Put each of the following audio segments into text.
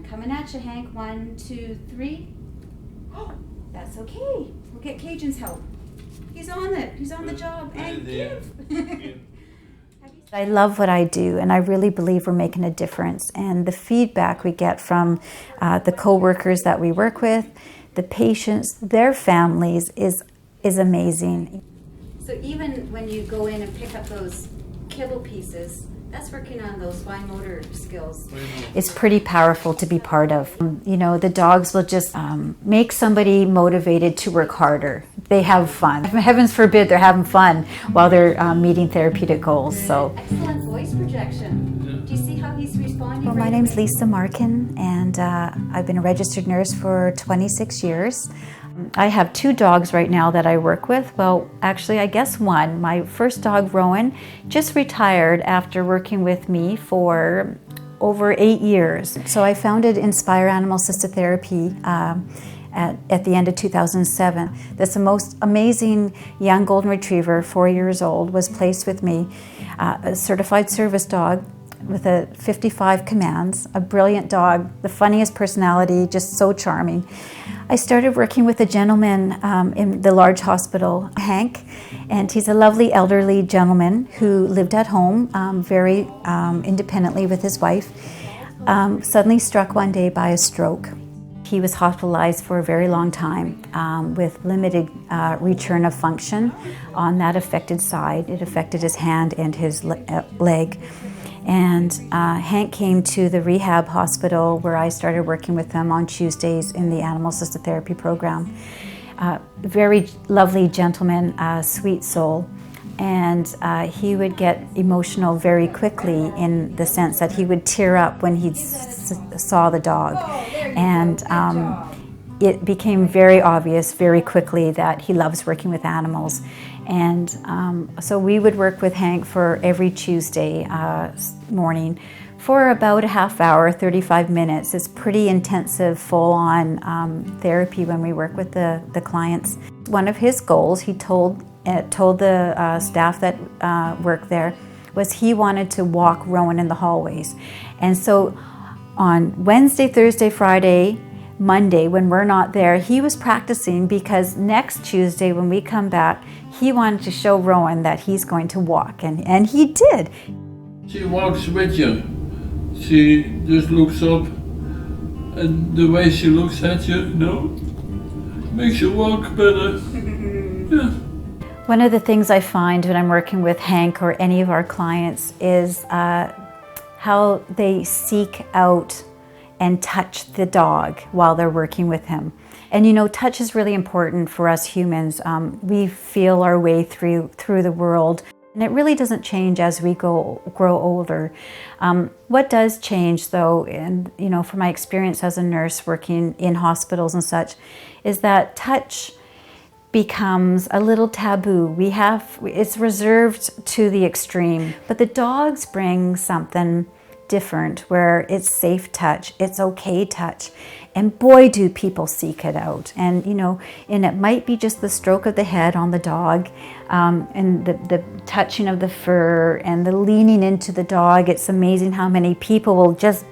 coming at you, Hank. 1, 2, 3. Oh, that's okay. We'll get Cajun's help. He's on it. He's on the job. And give. I love what I do, and I really believe we're making a difference. And the feedback we get from the co-workers that we work with, the patients, their families is amazing. So even when you go in and pick up those kibble pieces, that's working on those fine motor skills. It's pretty powerful to be part of. You know, the dogs will just make somebody motivated to work harder. They have fun. Heavens forbid they're having fun while they're meeting therapeutic goals. So excellent voice projection. Do you see how he's responding? Well, my name's Lisa Markin, and I've been a registered nurse for 26 years. I have 2 dogs right now that I work with. Well, actually, I guess 1. My first dog, Rowan, just retired after working with me for over 8 years. So I founded Inspire Animal Assisted Therapy at the end of 2007. This most amazing young golden retriever, 4 years old, was placed with me, a certified service dog with 55 commands, a brilliant dog, the funniest personality, just so charming. I started working with a gentleman in the large hospital, Hank, and he's a lovely elderly gentleman who lived at home very independently with his wife, suddenly struck one day by a stroke. He was hospitalized for a very long time with limited return of function on that affected side. It affected his hand and his leg. And Hank came to the rehab hospital where I started working with him on Tuesdays in the Animal Assisted Therapy program. Very lovely gentleman, sweet soul. And he would get emotional very quickly in the sense that he would tear up when he saw the dog. And it became very obvious very quickly that he loves working with animals. And so we would work with Hank for every Tuesday morning for about a half hour, 35 minutes. It's pretty intensive, full-on therapy when we work with the clients. One of his goals, he told the staff that worked there, was he wanted to walk Rowan in the hallways. And so on Wednesday, Thursday, Friday, Monday, when we're not there, he was practicing because next Tuesday when we come back, he wanted to show Rowan that he's going to walk, and he did. She walks with you. She just looks up, and the way she looks at you, makes you walk better. Yeah. One of the things I find when I'm working with Hank or any of our clients is how they seek out and touch the dog while they're working with him. And you know, touch is really important for us humans. We feel our way through the world, and it really doesn't change as we grow older. What does change though, and you know, from my experience as a nurse working in hospitals and such, is that touch becomes a little taboo. It's reserved to the extreme, but the dogs bring something different where it's safe touch, it's okay touch, and boy do people seek it out. And you know, and it might be just the stroke of the head on the dog, and the touching of the fur and the leaning into the dog. It's amazing how many people will just,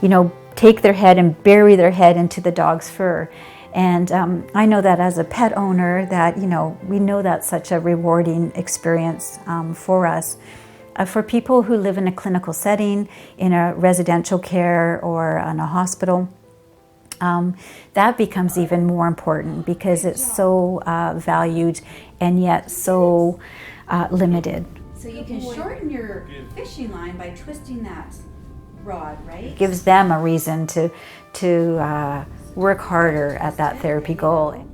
you know, take their head and bury their head into the dog's fur. And I know that as a pet owner that, you know, we know that's such a rewarding experience for us. For people who live in a clinical setting, in a residential care or in a hospital, that becomes even more important because it's so valued and yet so limited. So you can shorten your fishing line by twisting that rod, right? It gives them a reason to work harder at that therapy goal.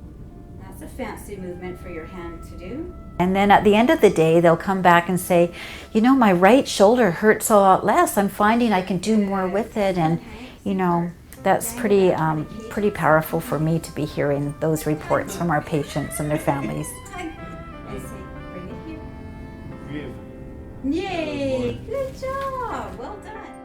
That's a fancy movement for your hand to do. And then at the end of the day, they'll come back and say, you know, my right shoulder hurts a lot less. I'm finding I can do more with it. And, you know, that's pretty powerful for me to be hearing those reports from our patients and their families. Bring it here. Yay, good job, well done.